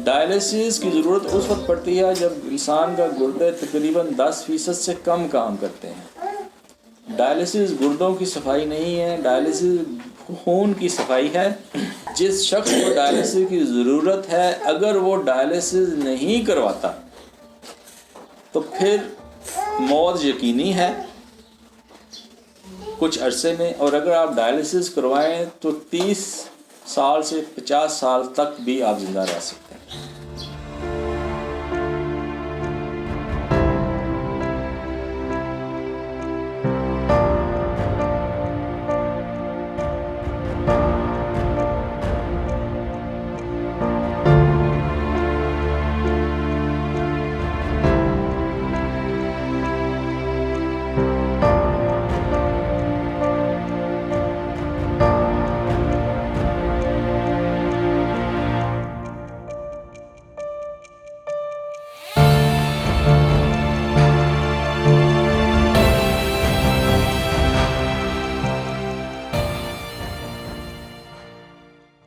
Dialysis की ज़रूरत उस वक्त पड़ती है जब इंसान का गुर्दे तकरीबन 10% से कम काम करते हैं। डायलिसिस गुर्दों की सफाई नहीं है, डायलिसिस खून की सफाई है। जिस शख्स को डायलिसिस की ज़रूरत है, अगर वो डायलिसिस नहीं करवाता तो फिर मौत यकीनी है कुछ अरसे में। और अगर आप डायलिसिस करवाएं तो 30 साल से 50 साल तक भी आप ज़िंदा रह सकते हैं।